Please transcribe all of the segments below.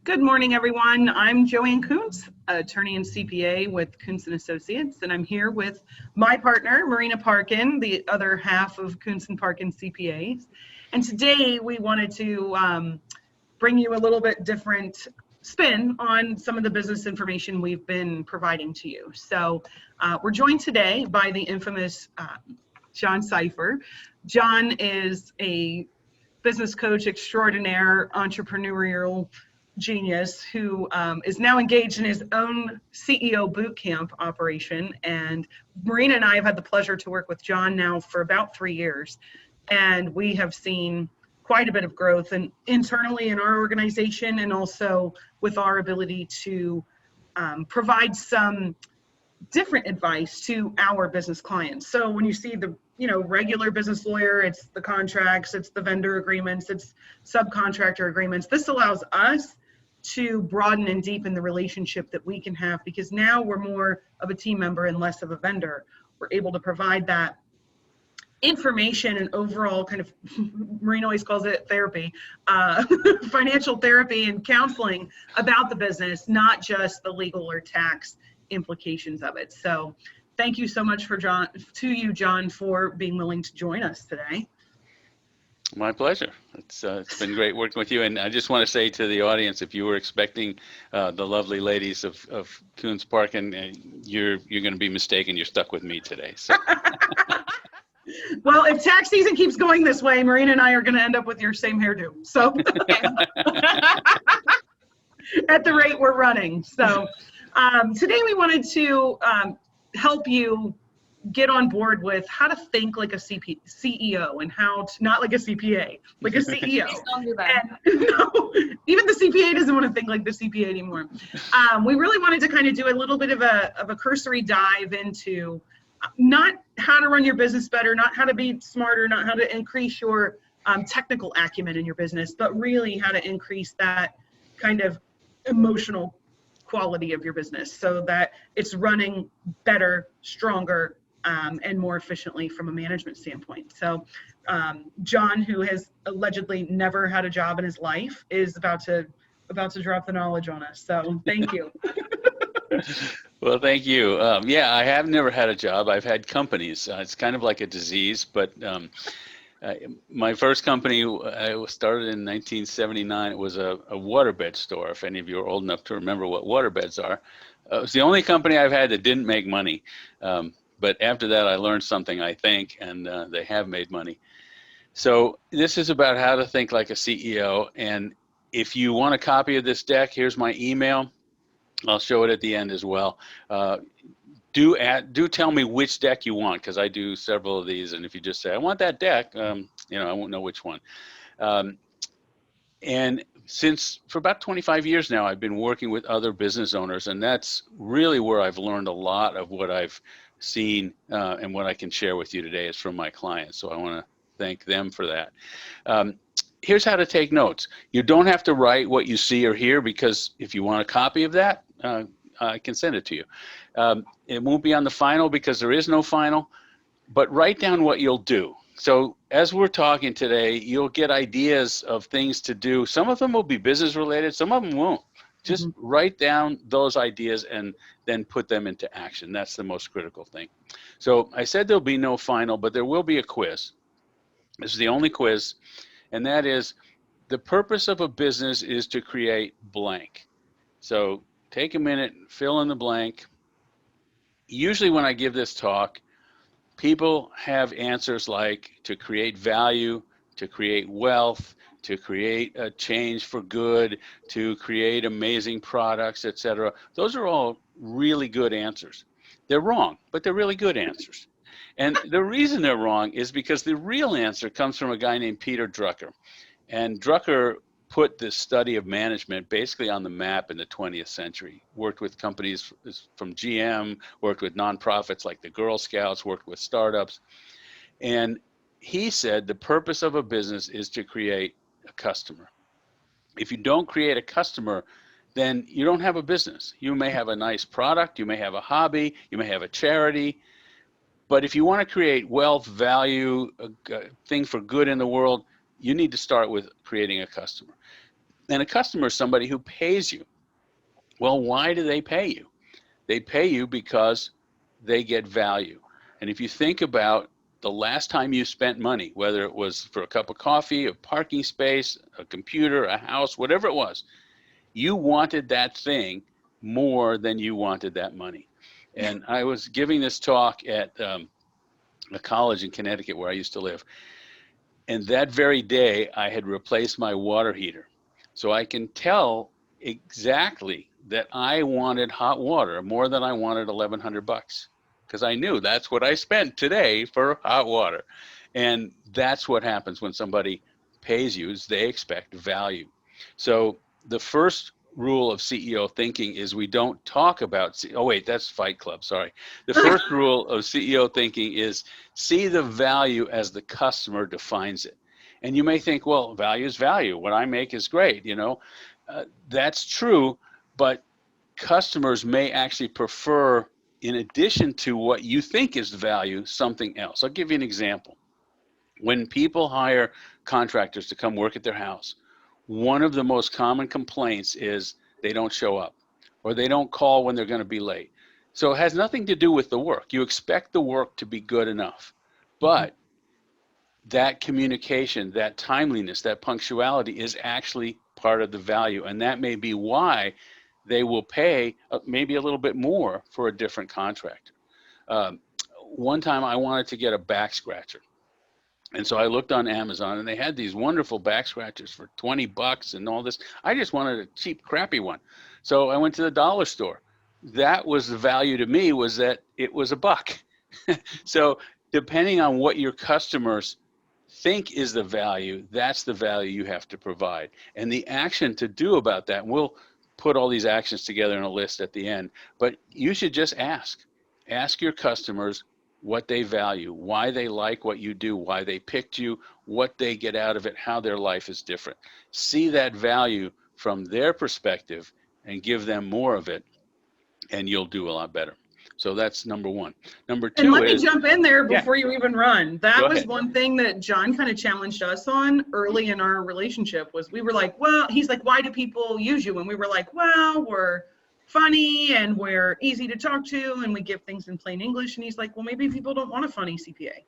Good morning, everyone. I'm Joanne Kuntz, attorney and CPA with Kuntz & Associates, and I'm here with my partner, Marina Parkin, the other half of Kuntz & Parkin CPAs. And today we wanted to bring you a little bit different spin on some of the business information we've been providing to you. So we're joined today by the infamous John Cipher. John is a business coach extraordinaire, entrepreneurial genius who is now engaged in his own CEO boot camp operation. And Marina and I have had the pleasure to work with John now for about 3 years. And we have seen quite a bit of growth and internally in our organization, and also with our ability to provide some different advice to our business clients. So when you see the regular business lawyer, it's the contracts, it's the vendor agreements, it's subcontractor agreements. This allows us to broaden and deepen the relationship that we can have, because now we're more of a team member and less of a vendor. We're able to provide that information and overall kind of, Marina always calls it therapy, financial therapy and counseling about the business, not just the legal or tax implications of it. So thank you so much John, for being willing to join us today. My pleasure. It's been great working with you. And I just want to say to the audience, if you were expecting the lovely ladies of Kuntz Parkin, you're going to be mistaken. You're stuck with me today. So. Well, if tax season keeps going this way, Marina and I are going to end up with your same hairdo. So at the rate we're running. So today we wanted to help you get on board with how to think like a CEO and how to, not like a CPA, like a CEO. Please don't do that. And, no, even the CPA doesn't want to think like the CPA anymore. We really wanted to kind of do a little bit of a cursory dive into not how to run your business better, not how to be smarter, not how to increase your technical acumen in your business, but really how to increase that kind of emotional quality of your business so that it's running better, stronger, and more efficiently from a management standpoint. So John, who has allegedly never had a job in his life, is about to drop the knowledge on us. So thank you. Well, thank you. Yeah, I have never had a job. I've had companies. It's kind of like a disease, but my first company I started in 1979. It was a waterbed store, if any of you are old enough to remember what waterbeds are. It was the only company I've had that didn't make money. But after that, I learned something, I think, and they have made money. So this is about how to think like a CEO. And if you want a copy of this deck, here's my email. I'll show it at the end as well. Do tell me which deck you want, because I do several of these. And if you just say, I want that deck, I won't know which one. And since for about 25 years now, I've been working with other business owners, and that's really where I've learned a lot of what I've seen and what I can share with you today is from my clients. So I want to thank them for that. Here's how to take notes. You don't have to write what you see or hear, because if you want a copy of that, I can send it to you. It won't be on the final because there is no final, but write down what you'll do. So as we're talking today, you'll get ideas of things to do. Some of them will be business related, some of them won't. Just write down those ideas and then put them into action. That's the most critical thing. So I said there'll be no final, but there will be a quiz. This is the only quiz, and that is the purpose of a business is to create blank. So take a minute, fill in the blank. Usually when I give this talk, people have answers like to create value, to create wealth, to create a change for good, to create amazing products, etc. Those are all really good answers. They're wrong, but they're really good answers. And the reason they're wrong is because the real answer comes from a guy named Peter Drucker. And Drucker put this study of management basically on the map in the 20th century. Worked with companies from GM, worked with nonprofits like the Girl Scouts, worked with startups. And he said the purpose of a business is to create a customer. If you don't create a customer, then you don't have a business. You may have a nice product, you may have a hobby, you may have a charity, but if you want to create wealth, value, a thing for good in the world, you need to start with creating a customer. And a customer is somebody who pays you. Well, why do they pay you? They pay you because they get value. And if you think about the last time you spent money, whether it was for a cup of coffee, a parking space, a computer, a house, whatever it was, you wanted that thing more than you wanted that money. And I was giving this talk at a college in Connecticut where I used to live. And that very day, I had replaced my water heater. So I can tell exactly that I wanted hot water more than I wanted $1,100 because I knew that's what I spent today for hot water. And that's what happens when somebody pays you is they expect value. So the first rule of CEO thinking is we don't talk about, oh wait, that's Fight Club, sorry. The first rule of CEO thinking is see the value as the customer defines it. And you may think, well, value is value. What I make is great, you know. That's true, but customers may actually prefer, in addition to what you think is the value, something else. I'll give you an example. When people hire contractors to come work at their house, one of the most common complaints is they don't show up or they don't call when they're going to be late. So it has nothing to do with the work. You expect the work to be good enough, but that communication, that timeliness, that punctuality is actually part of the value. And that may be why they will pay maybe a little bit more for a different contractor. One time I wanted to get a back scratcher. And so I looked on Amazon and they had these wonderful back scratchers for $20 and all this. I just wanted a cheap, crappy one. So I went to the dollar store. That was the value to me, was that it was $1. So depending on what your customers think is the value, that's the value you have to provide. And the action to do about that, and we'll put all these actions together in a list at the end, but you should just ask. Ask your customers what they value, why they like what you do, why they picked you, what they get out of it, how their life is different. See that value from their perspective and give them more of it, and you'll do a lot better. So that's number one. Number two And let me is, jump in there yeah, before you even run. That go was ahead. one thing that John kind of challenged us on early in our relationship was we were like, well, he's like, why do people use you? And we were like, well, we're funny and we're easy to talk to and we give things in plain English. And he's like, well, maybe people don't want a funny CPA.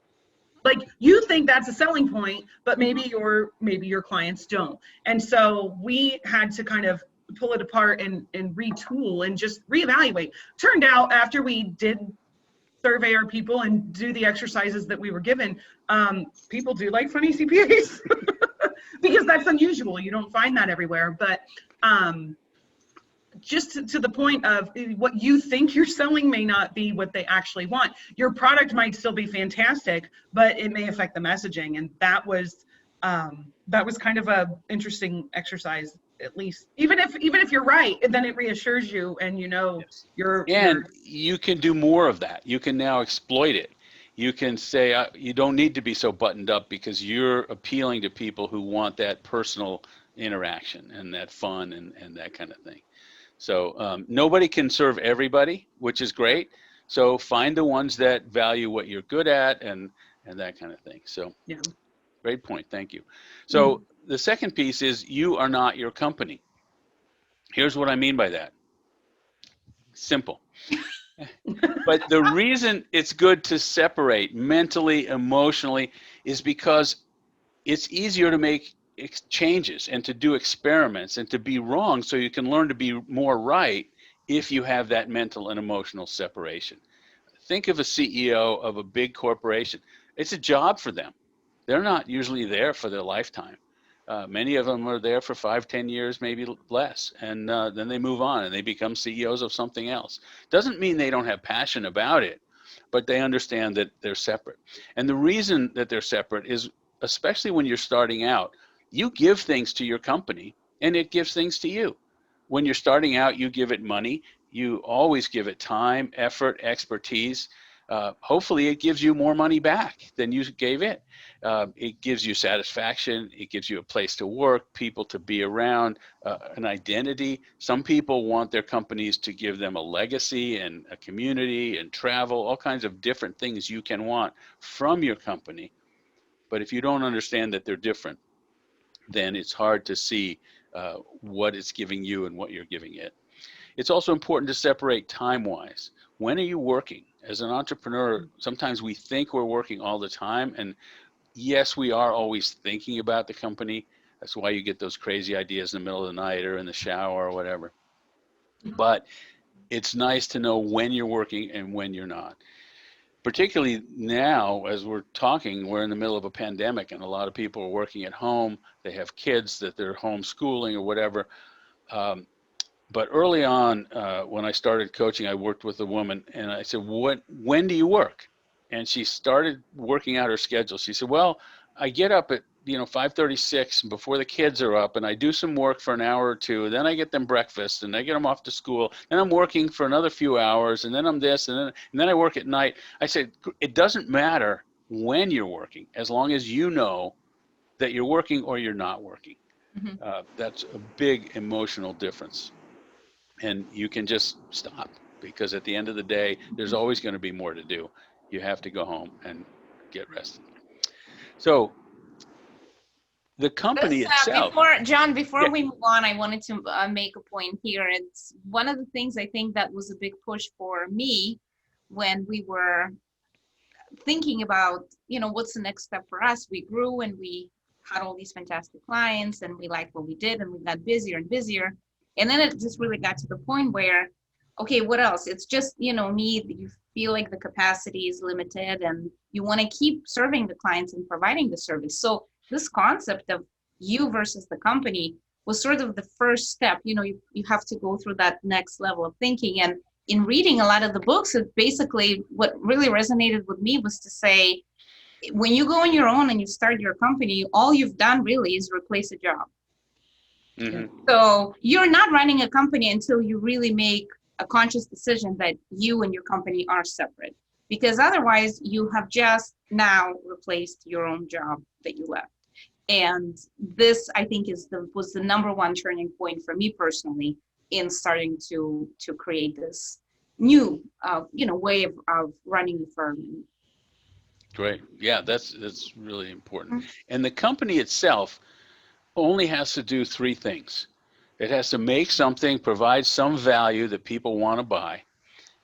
Like you think that's a selling point, but maybe your clients don't. And so we had to kind of pull it apart and retool and just reevaluate. Turned out after we did survey our people and do the exercises that we were given, people do like funny CPAs because that's unusual. You don't find that everywhere. But just to the point of what you think you're selling may not be what they actually want. Your product might still be fantastic, but it may affect the messaging. And that was kind of a interesting exercise, at least. Even if you're right, then it reassures you, and you know yes. You can do more of that. You can now exploit it. You can say you don't need to be so buttoned up because you're appealing to people who want that personal interaction and that fun and that kind of thing. So nobody can serve everybody, which is great. So find the ones that value what you're good at and that kind of thing. So yeah. Great point. Thank you. So the second piece is you are not your company. Here's what I mean by that. Simple. But the reason it's good to separate mentally, emotionally, is because it's easier to make changes and to do experiments and to be wrong so you can learn to be more right if you have that mental and emotional separation. Think of a CEO of a big corporation. It's a job for them. They're not usually there for their lifetime. Many of them are there for 5-10 years, maybe less, and then they move on and they become CEOs of something else. Doesn't mean they don't have passion about it, but they understand that they're separate. And the reason that they're separate is, especially when you're starting out, you give things to your company and it gives things to you. When you're starting out, you give it money. You always give it time, effort, expertise. Hopefully it gives you more money back than you gave it. It gives you satisfaction. It gives you a place to work, people to be around, an identity. Some people want their companies to give them a legacy and a community and travel, all kinds of different things you can want from your company. But if you don't understand that they're different, then it's hard to see what it's giving you and what you're giving it. It's also important to separate time-wise. When are you working? As an entrepreneur, sometimes we think we're working all the time, and yes, we are always thinking about the company. That's why you get those crazy ideas in the middle of the night or in the shower or whatever. But it's nice to know when you're working and when you're not. Particularly now, as we're talking, we're in the middle of a pandemic and a lot of people are working at home. They have kids that they're homeschooling or whatever. But early on, when I started coaching, I worked with a woman and I said, when do you work? And she started working out her schedule. She said, well, I get up at 5:36 before the kids are up, and I do some work for an hour or two. Then I get them breakfast, and I get them off to school. Then I'm working for another few hours, and then I'm this, and then I work at night. I said, it doesn't matter when you're working, as long as you know that you're working or you're not working. That's a big emotional difference. And you can just stop, because at the end of the day, there's always going to be more to do. You have to go home and get rested. So the company itself. Before Yeah. we move on, I wanted to make a point here. It's one of the things I think that was a big push for me when we were thinking about, what's the next step for us. We grew and we had all these fantastic clients and we liked what we did and we got busier and busier. And then it just really got to the point where, okay, what else? It's just, me, you feel like the capacity is limited and you want to keep serving the clients and providing the service. So this concept of you versus the company was sort of the first step. You have to go through that next level of thinking. And in reading a lot of the books, it basically, what really resonated with me was to say, when you go on your own and you start your company, all you've done really is replace a job. Mm-hmm. So you're not running a company until you really make a conscious decision that you and your company are separate, because otherwise you have just now replaced your own job that you left. And this, I think, was the number one turning point for me personally in starting to create this new, way of running the firm. Great. Yeah, that's really important. And the company itself only has to do three things. It has to make something, provide some value that people want to buy.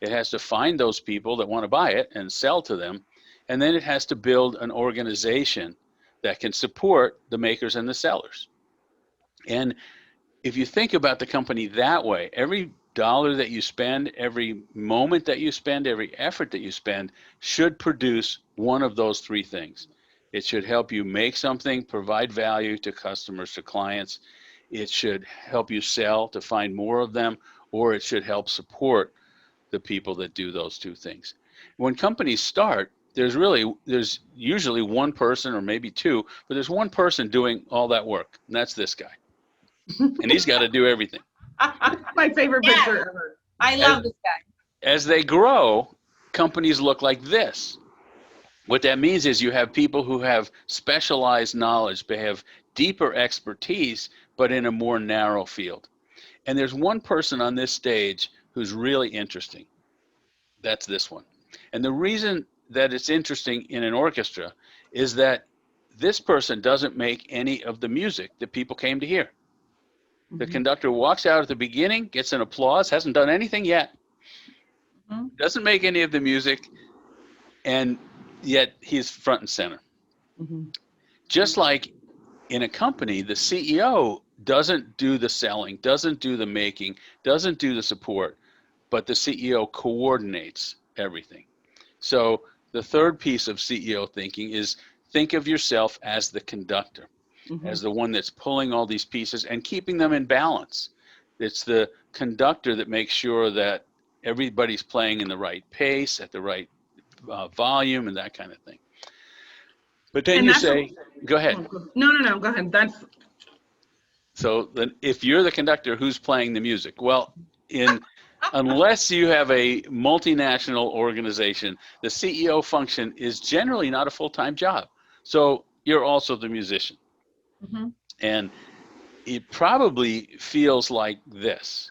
It has to find those people that want to buy it and sell to them. And then it has to build an organization that can support the makers and the sellers. And if you think about the company that way, every dollar that you spend, every moment that you spend, every effort that you spend should produce one of those three things. It should help you make something, provide value to customers, to clients. It should help you sell to find more of them, or it should help support the people that do those two things. When companies start, there's usually one person or maybe two, but there's one person doing all that work, and that's this guy. And he's got to do everything. My favorite picture ever. I love this guy. As they grow, companies look like this. What that means is you have people who have specialized knowledge, they have deeper expertise, but in a more narrow field. And there's one person on this stage who's really interesting. That's this one. And the reason that it's interesting in an orchestra is that this person doesn't make any of the music that people came to hear. The conductor walks out at the beginning, gets an applause, hasn't done anything yet, doesn't make any of the music, and yet he's front and center. Just like in a company, the CEO doesn't do the selling, doesn't do the making, doesn't do the support, but the CEO coordinates everything. So the third piece of CEO thinking is think of yourself as the conductor, as the one that's pulling all these pieces and keeping them in balance. It's the conductor that makes sure that everybody's playing in the right pace, at the right volume, and that kind of thing. But then you say, go ahead. No, go ahead. So then if you're the conductor, who's playing the music? Well, unless you have a multinational organization, the CEO function is generally not a full-time job. So you're also the musician. And it probably feels like this.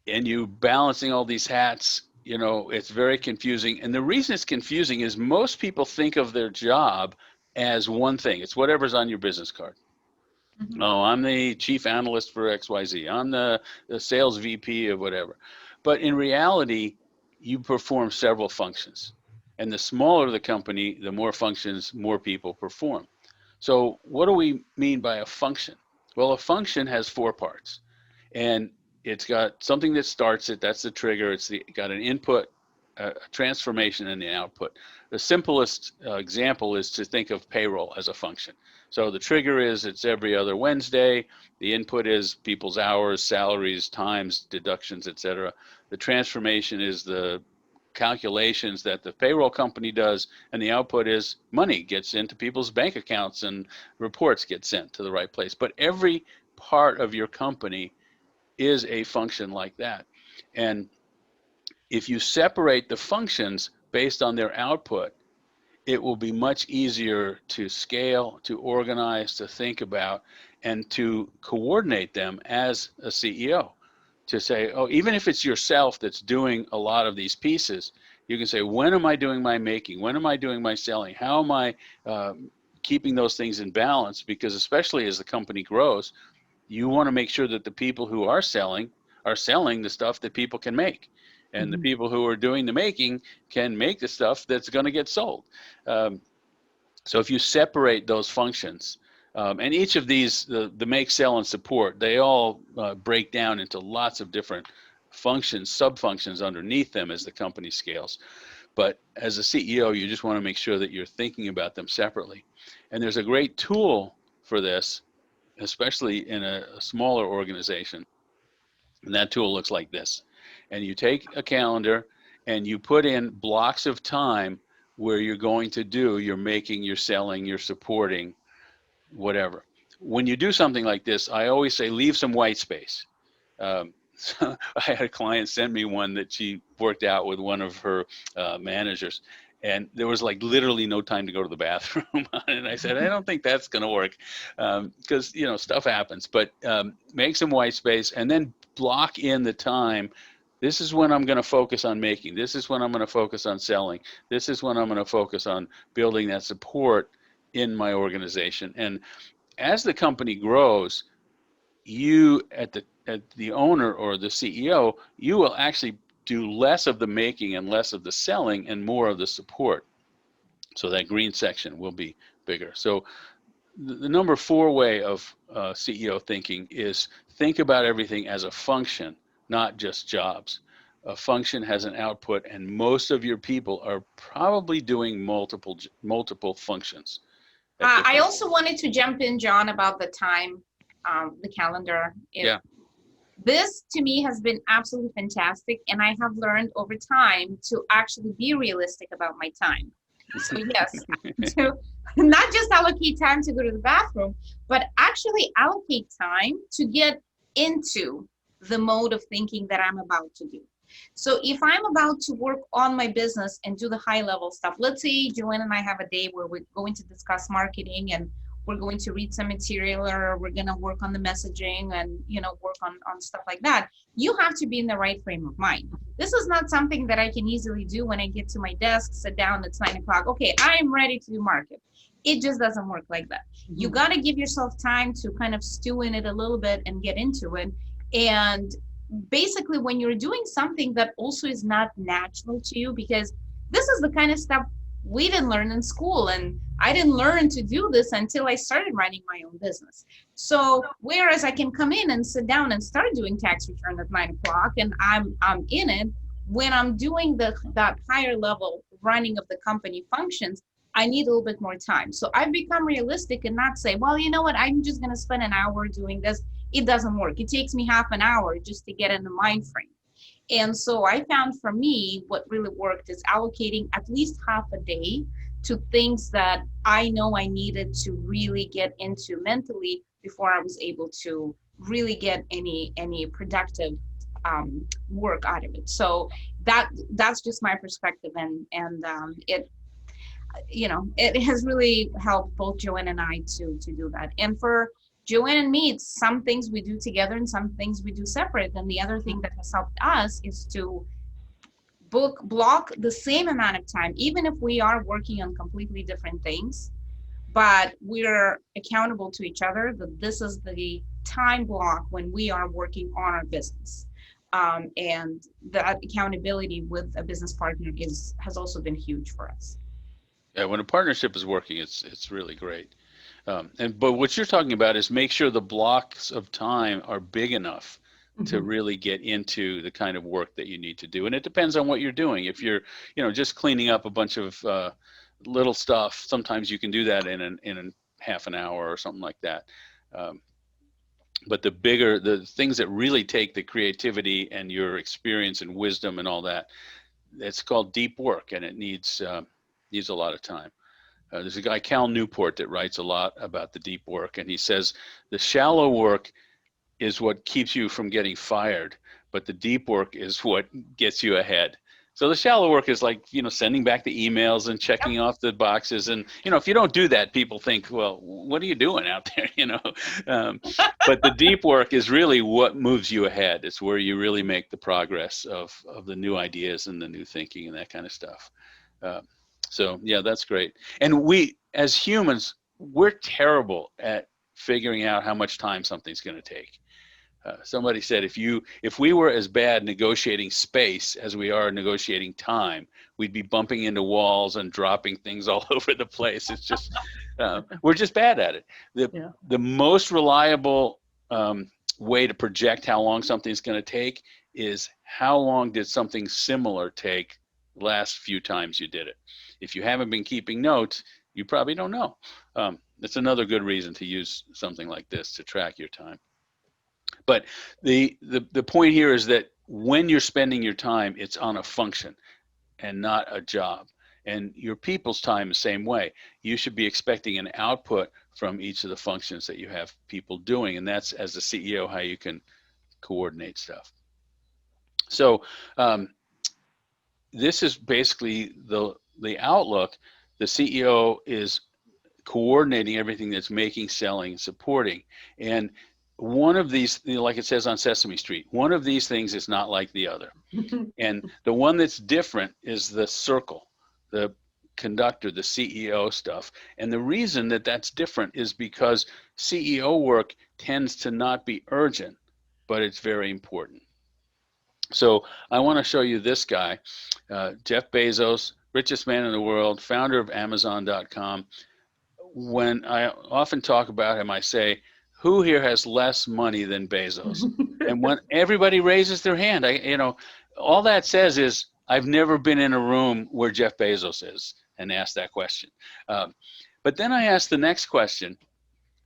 And you balancing all these hats, it's very confusing. And the reason it's confusing is most people think of their job as one thing. It's whatever's on your business card. Mhm. Oh, I'm the chief analyst for XYZ. I'm the sales VP of whatever. But in reality, you perform several functions. And the smaller the company, the more functions more people perform. So what do we mean by a function? Well, a function has four parts. And it's got something that starts it, that's the trigger. Got an input, a transformation, and an output. The simplest example is to think of payroll as a function. So the trigger is it's every other Wednesday. The input is people's hours, salaries, times, deductions, etc. The transformation is the calculations that the payroll company does, and the output is money gets into people's bank accounts and reports get sent to the right place. But every part of your company is a function like that. And if you separate the functions based on their output, it will be much easier to scale, to organize, to think about, and to coordinate them as a CEO. To say, oh, even if it's yourself that's doing a lot of these pieces, you can say, when am I doing my making? When am I doing my selling? How am I keeping those things in balance? Because especially as the company grows, you want to make sure that the people who are selling the stuff that people can make, and the Mhm. people who are doing the making can make the stuff that's going to get sold. Um, so if you separate those functions, and each of these, the make, sell, and support, they all break down into lots of different functions, sub-functions underneath them as the company scales. But as a CEO, you just want to make sure that you're thinking about them separately. And there's a great tool for this, especially in a smaller organization. And that tool looks like this. And you take a calendar and you put in blocks of time where you're going to do your making, your selling, your supporting, whatever. When you do something like this, I always say leave some white space. So I had a client send me one that she worked out with one of her managers, and there was like literally no time to go to the bathroom. And I said, I don't think that's going to work, because stuff happens. But make some white space and then block in the time. This is when I'm going to focus on making. This is when I'm going to focus on selling. This is when I'm going to focus on building that support in my organization. And as the company grows, you at the owner or the CEO, you will actually do less of the making and less of the selling and more of the support. So that green section will be bigger. So the number four way of CEO thinking is think about everything as a function, not just jobs. A function has an output, and most of your people are probably doing multiple functions at I different. also wanted to jump in, John, about the time, the calendar. Yeah. This to me has been absolutely fantastic, and I have learned over time to actually be realistic about my time. So yes, to not just allocate time to go to the bathroom, but actually allocate time to get into the mode of thinking that I'm about to do. So if I'm about to work on my business and do the high level stuff, let's say Joanne and I have a day where we're going to discuss marketing and we're going to read some material, or we're going to work on the messaging and work on stuff like that. You have to be in the right frame of mind. This is not something that I can easily do when I get to my desk, sit down, it's 9 o'clock, okay, I'm ready to do market. It just doesn't work like that. You got to give yourself time to kind of stew in it a little bit and get into it. And basically when you're doing something that also is not natural to you, because this is the kind of stuff we didn't learn in school, and I didn't learn to do this until I started running my own business. So whereas I can come in and sit down and start doing tax return at 9 o'clock and I'm in it, when I'm doing that higher level running of the company functions, I need a little bit more time. So I've become realistic and not say, well, you know what, I'm just going to spend an hour doing this. It doesn't work. It takes me half an hour just to get in the mind frame. And so I found for me, what really worked is allocating at least half a day to things that I know I needed to really get into mentally before I was able to really get any productive work out of it. So that's just my perspective, and it has really helped both Joanne and I to do that. And for Joanne and me, it's some things we do together and some things we do separate. And the other thing that has helped us is to block the same amount of time, even if we are working on completely different things. but we're accountable to each other that this is the time block when we are working on our business. And that accountability with a business partner has also been huge for us. Yeah, when a partnership is working, it's really great. But what you're talking about is make sure the blocks of time are big enough to really get into the kind of work that you need to do. And it depends on what you're doing. If you're, just cleaning up a bunch of little stuff, sometimes you can do that in half an hour or something like that. Um, but the things that really take the creativity and your experience and wisdom and all that, it's called deep work, and it needs a lot of time. There's a guy, Cal Newport, that writes a lot about the deep work, and he says the shallow work is what keeps you from getting fired, but the deep work is what gets you ahead. So the shallow work is like, sending back the emails and checking off the boxes. And, if you don't do that, people think, well, what are you doing out there? But the deep work is really what moves you ahead. It's where you really make the progress of the new ideas and the new thinking and that kind of stuff. So yeah, that's great. And we, as humans, we're terrible at figuring out how much time something's going to take. Somebody said if we were as bad negotiating space as we are negotiating time, we'd be bumping into walls and dropping things all over the place. It's just we're just bad at it. The most reliable way to project how long something's going to take is how long did something similar take the last few times you did it. If you haven't been keeping notes, you probably don't know. That's another good reason to use something like this to track your time. But the point here is that when you're spending your time, it's on a function and not a job. And your people's time the same way. You should be expecting an output from each of the functions that you have people doing. And that's, as the CEO, how you can coordinate stuff. So this is basically the outlook. The CEO is coordinating everything that's making, selling, supporting. And one of these, like it says on Sesame Street, one of these things is not like the other. And the one that's different is the circle, the conductor, the CEO stuff. And the reason that that's different is because CEO work tends to not be urgent, but it's very important. So I want to show you this guy, Jeff Bezos, richest man in the world, founder of Amazon.com. When I often talk about him, I say, who here has less money than Bezos? And when everybody raises their hand, all that says is, I've never been in a room where Jeff Bezos is and asked that question. But then I ask the next question,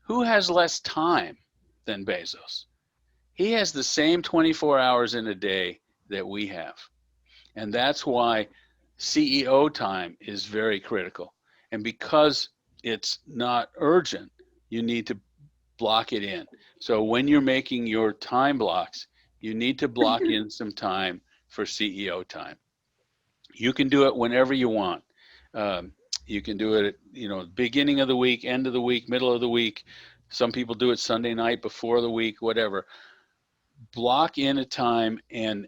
who has less time than Bezos? He has the same 24 hours in a day that we have. And that's why CEO time is very critical. And because it's not urgent, you need to block it in. So when you're making your time blocks, you need to block in some time for CEO time. You can do it whenever you want. You can do it at, beginning of the week, end of the week, middle of the week. Some people do it Sunday night before the week, whatever. Block in a time. And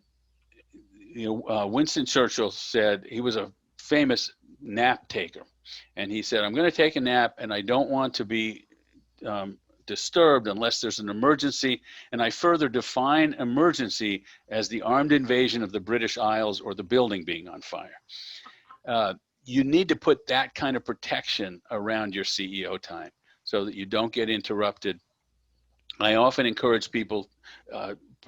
Winston Churchill said, he was a famous nap taker, and he said, I'm going to take a nap and I don't want to be disturbed unless there's an emergency. And I further define emergency as the armed invasion of the British Isles or the building being on fire. You need to put that kind of protection around your CEO time so that you don't get interrupted. I often encourage people,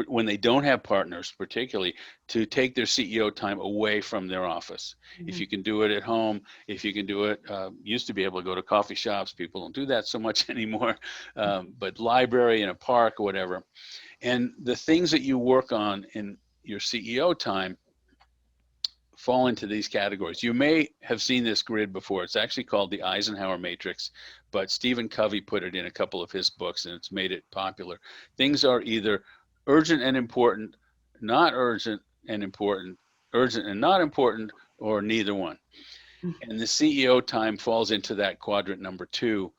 when they don't have partners particularly, to take their CEO time away from their office. Mm-hmm. If you can do it at home, if you can do it, used to be able to go to coffee shops, people don't do that so much anymore, but library in a park or whatever. And the things that you work on in your CEO time fall into these categories. You may have seen this grid before. It's actually called the Eisenhower Matrix, but Stephen Covey put it in a couple of his books and it's made it popular. Things are either urgent and important, not urgent and important, urgent and not important, or neither one. And the CEO time falls into that quadrant number 2.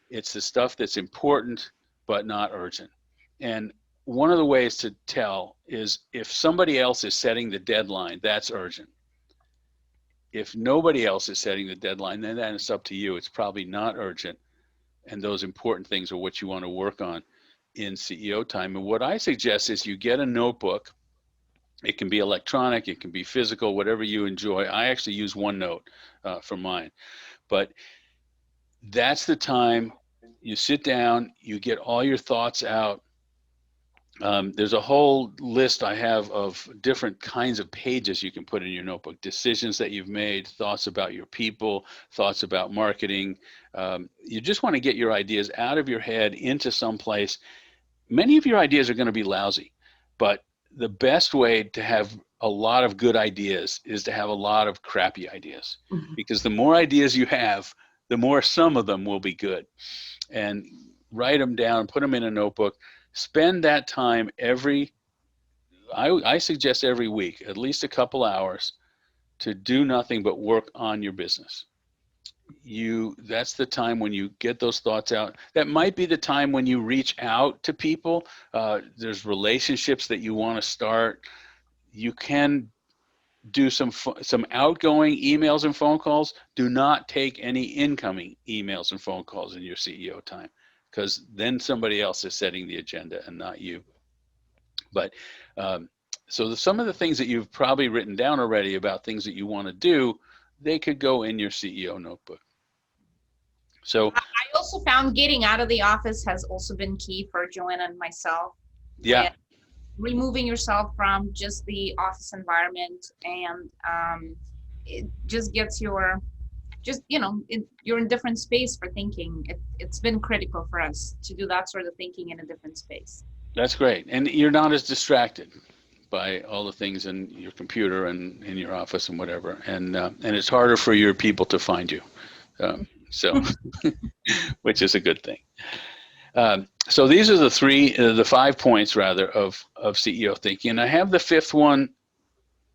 It's the stuff that's important but not urgent. And one of the ways to tell is if somebody else is setting the deadline, that's urgent. If nobody else is setting the deadline, then it's up to you. It's probably not urgent, and those important things are what you want to work on in CEO time. And what I suggest is you get a notebook. It can be electronic, it can be physical, whatever you enjoy. I actually use OneNote for mine. But that's the time you sit down, you get all your thoughts out. There's a whole list I have of different kinds of pages you can put in your notebook. Decisions that you've made, thoughts about your people, thoughts about marketing. You just want to get your ideas out of your head into some place. Many of your ideas are going to be lousy, but the best way to have a lot of good ideas is to have a lot of crappy ideas, because the more ideas you have, the more some of them will be good. And write them down, put them in a notebook. Spend that time I suggest every week, at least a couple hours, to do nothing but work on your business. That's the time when you get those thoughts out. That might be the time when you reach out to people. There's relationships that you want to start. You can do some outgoing emails and phone calls. Do not take any incoming emails and phone calls in your CEO time, because then somebody else is setting the agenda and not you. But so some of the things that you've probably written down already about things that you want to do, they could go in your CEO notebook. So I also found getting out of the office has also been key for Joanna and myself. yeah, Removing yourself from just the office environment, and it just gets you're in different space for thinking. It's been critical for us to do that sort of thinking in a different space. that's great. And you're not as distracted by all the things in your computer and in your office and whatever. And it's harder for your people to find you. So, which is a good thing. So these are the 5 points rather of CEO thinking. And I have the fifth one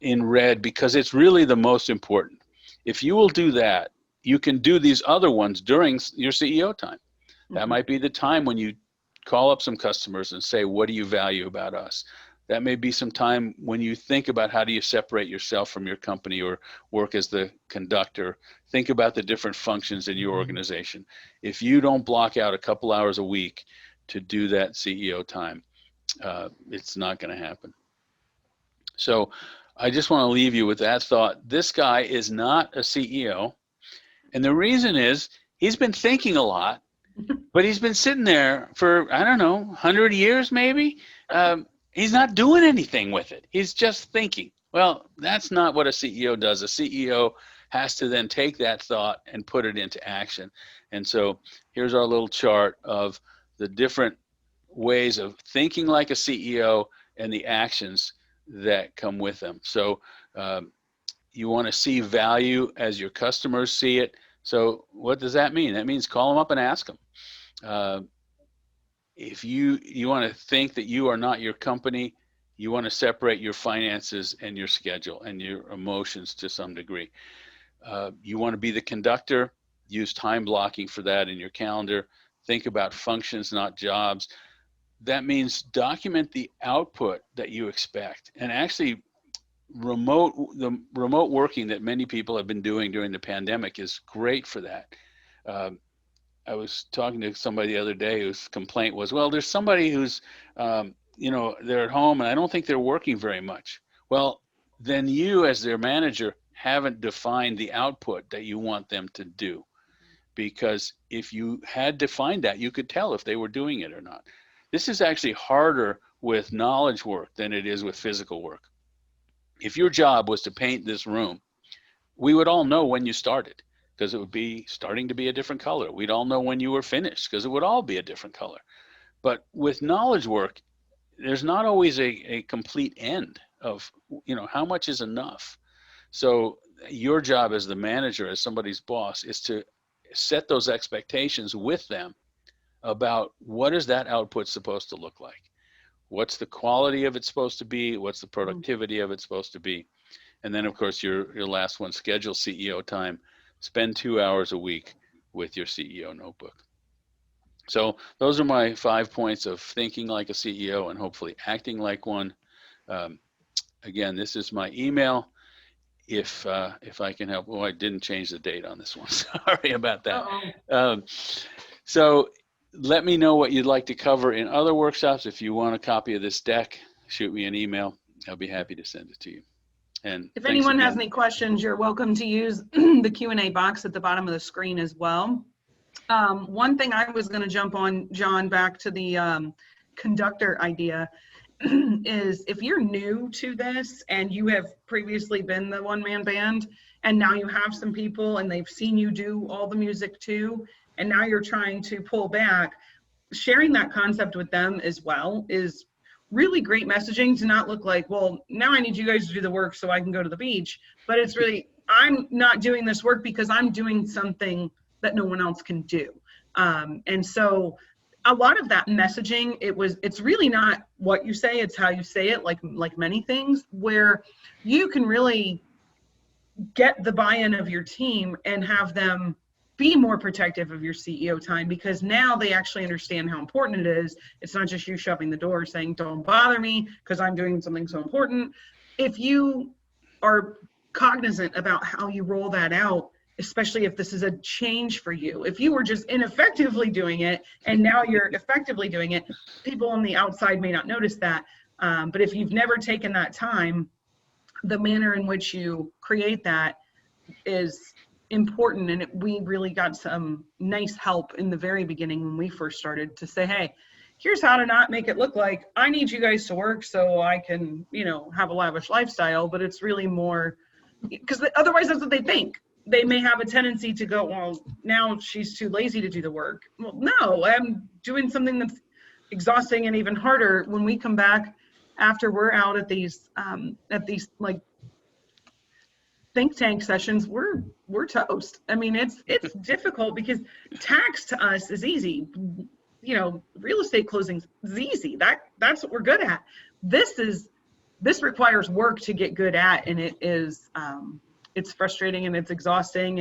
in red because it's really the most important. If you will do that, you can do these other ones during your CEO time. That might be the time when you call up some customers and say, what do you value about us? That may be some time when you think about how do you separate yourself from your company or work as the conductor. Think about the different functions in your organization. If you don't block out a couple hours a week to do that CEO time, it's not going to happen. So I just want to leave you with that thought. This guy is not a CEO. And the reason is he's been thinking a lot, but he's been sitting there for, I don't know, 100 years maybe. He's not doing anything with it. He's just thinking. Well, that's not what a CEO does. A CEO has to then take that thought and put it into action. And so here's our little chart of the different ways of thinking like a CEO and the actions that come with them. So you want to see value as your customers see it. So what does that mean? That means call them up and ask them. If you want to think that you are not your company, you want to separate your finances and your schedule and your emotions to some degree. You want to be the conductor, use time blocking for that in your calendar. Think about functions, not jobs. That means document the output that you expect. And actually, the remote working that many people have been doing during the pandemic is great for that. I was talking to somebody the other day whose complaint was, well, there's somebody who's, they're at home and I don't think they're working very much. Well, then you as their manager haven't defined the output that you want them to do. Because if you had defined that, you could tell if they were doing it or not. This is actually harder with knowledge work than it is with physical work. If your job was to paint this room, we would all know when you started, because it would be starting to be a different color. We'd all know when you were finished, because it would all be a different color. But with knowledge work, there's not always a complete end of, how much is enough. So your job as the manager, as somebody's boss, is to set those expectations with them about what is that output supposed to look like? What's the quality of it supposed to be? What's the productivity of it supposed to be? And then, of course, your last one, schedule CEO time. Spend 2 hours a week with your CEO notebook. So those are my 5 points of thinking like a CEO and hopefully acting like one. Again, this is my email. If I can help. Oh, I didn't change the date on this one. Sorry about that. So let me know what you'd like to cover in other workshops. If you want a copy of this deck, shoot me an email. I'll be happy to send it to you. And If thanks anyone has again. any questions, you're welcome to use the Q&A box at the bottom of the screen as well. One thing I was going to jump on, John, back to the conductor idea is if you're new to this and you have previously been the one-man band and now you have some people and they've seen you do all the music too, and now you're trying to pull back, sharing that concept with them as well is really great messaging to not look like, well, now I need you guys to do the work so I can go to the beach. But it's really, I'm not doing this work because I'm doing something that no one else can do. And so a lot of that messaging, it's really not what you say, it's how you say it, like many things, where you can really get the buy-in of your team and have them be more protective of your CEO time, because now they actually understand how important it is. It's not just you shoving the door saying, don't bother me because I'm doing something so important. If you are cognizant about how you roll that out, especially if this is a change for you, if you were just ineffectively doing it and now you're effectively doing it, people on the outside may not notice that. But if you've never taken that time, the manner in which you create that is important. And we really got some nice help in the very beginning when we first started to say, hey, here's how to not make it look like I need you guys to work so I can, have a lavish lifestyle. But it's really more because otherwise that's what they think. They may have a tendency to go, well, now she's too lazy to do the work. Well, no, I'm doing something that's exhausting and even harder. When we come back after we're out at these like think tank sessions, we're toast. I mean, it's difficult because tax to us is easy. Real estate closings is easy. That's what we're good at. This requires work to get good at, and it is it's frustrating and it's exhausting.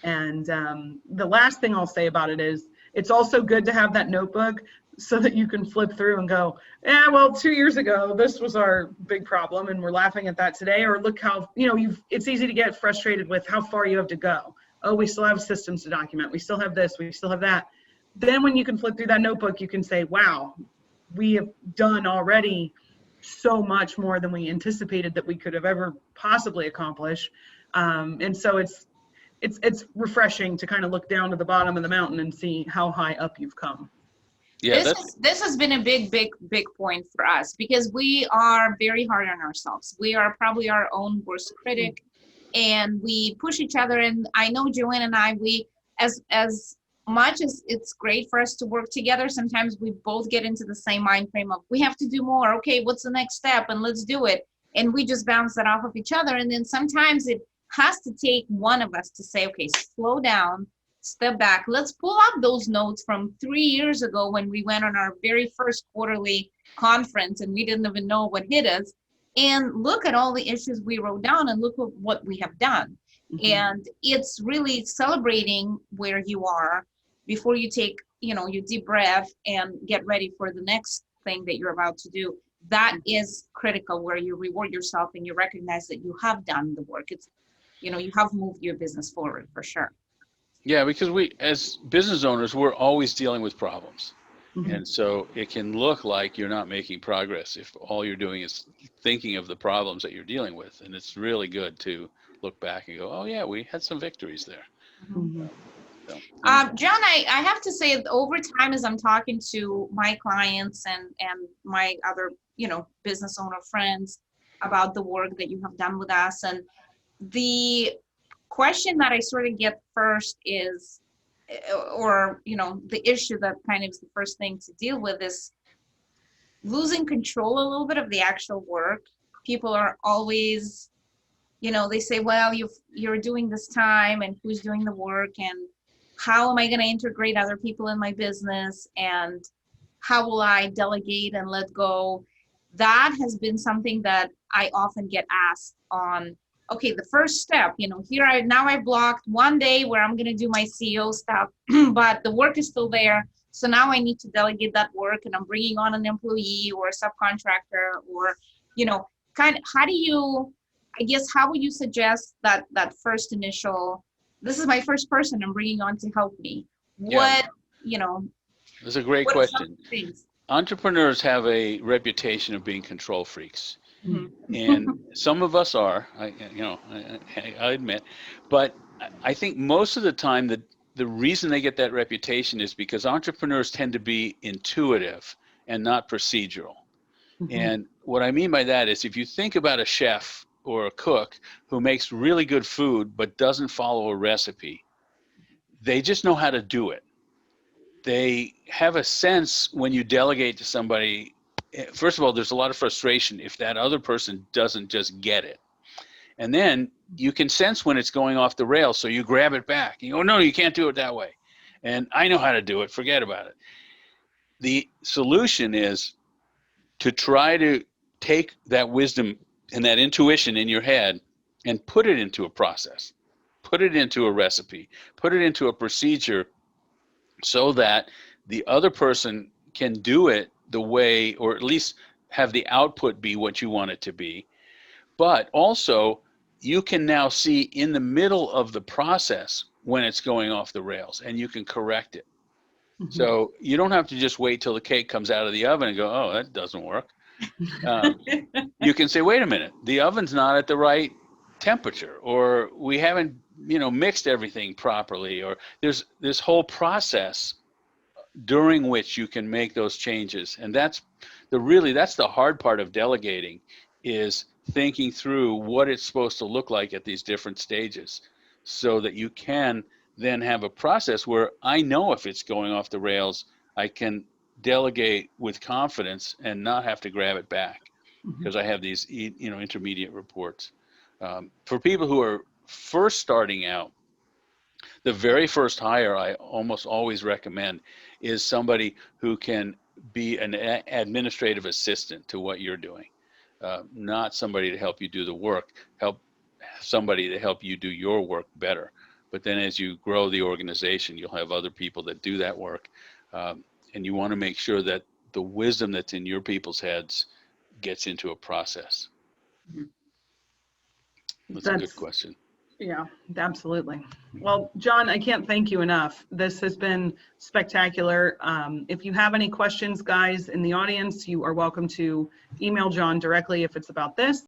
And the last thing I'll say about it is it's also good to have that notebook so that you can flip through and go, yeah, well, 2 years ago, this was our big problem and we're laughing at that today. Or look how, it's easy to get frustrated with how far you have to go. Oh, we still have systems to document. We still have this, we still have that. Then when you can flip through that notebook, you can say, wow, we have done already so much more than we anticipated that we could have ever possibly accomplished. And so it's refreshing to kind of look down to the bottom of the mountain and see how high up you've come. Yeah, this has been a big point for us because we are very hard on ourselves. We are probably our own worst critic, and we push each other. And I know Joanne and I, we as much as it's great for us to work together, sometimes we both get into the same mind frame of we have to do more. Okay, what's the next step? And let's do it. And we just bounce that off of each other. And then sometimes it has to take one of us to say, okay, slow down, step back. Let's pull up those notes from 3 years ago when we went on our very first quarterly conference and we didn't even know what hit us, and look at all the issues we wrote down and look at what we have done. Mm-hmm. And it's really celebrating where you are before you take, your deep breath and get ready for the next thing that you're about to do. That is critical, where you reward yourself and you recognize that you have done the work. It's, you have moved your business forward for sure. Yeah, because we, as business owners, we're always dealing with problems. Mm-hmm. And so it can look like you're not making progress if all you're doing is thinking of the problems that you're dealing with. And it's really good to look back and go, oh yeah, we had some victories there. Mm-hmm. John, I have to say, over time, as I'm talking to my clients and my other, business owner friends about the work that you have done with us, and the question that I sort of get first is, or, the issue that kind of is the first thing to deal with is losing control a little bit of the actual work. People are always, they say, well, you're doing this time and who's doing the work, and how am I going to integrate other people in my business, and how will I delegate and let go? That has been something that I often get asked on. Okay, the first step, now I blocked one day where I'm going to do my CEO stuff, but the work is still there. So now I need to delegate that work, and I'm bringing on an employee or a subcontractor, or, kind of, how would you suggest that first initial, this is my first person I'm bringing on to help me. Yeah. you know, That's a great what are some question. things? Entrepreneurs have a reputation of being control freaks. Mhm. And some of us are, I admit, but I think most of the time the reason they get that reputation is because entrepreneurs tend to be intuitive and not procedural. And what I mean by that is if you think about a chef or a cook who makes really good food but doesn't follow a recipe, they just know how to do it. They have a sense when you delegate to somebody. First of all, there's a lot of frustration if that other person doesn't just get it. And then you can sense when it's going off the rails, so you grab it back. You go, no, you can't do it that way. And I know how to do it, forget about it. The solution is to try to take that wisdom and that intuition in your head and put it into a process, put it into a recipe, put it into a procedure so that the other person can do it the way, or at least have the output be what you want it to be. But also, you can now see in the middle of the process when it's going off the rails, and you can correct it. So you don't have to just wait till the cake comes out of the oven and go, oh, that doesn't work. You can say, wait a minute, the oven's not at the right temperature, or we haven't, mixed everything properly, or there's this whole process during which you can make those changes. And that's the hard part of delegating, is thinking through what it's supposed to look like at these different stages, so that you can then have a process where I know if it's going off the rails, I can delegate with confidence and not have to grab it back because I have these intermediate reports. For people who are first starting out, the very first hire I almost always recommend is somebody who can be an administrative assistant to what you're doing, not somebody to help you do the work, help somebody to help you do your work better. But then as you grow the organization, you'll have other people that do that work. And you want to make sure that the wisdom that's in your people's heads gets into a process. That's a good question. Yeah, absolutely. Well, John, I can't thank you enough. This has been spectacular. If you have any questions, guys in the audience, you are welcome to email John directly if it's about this.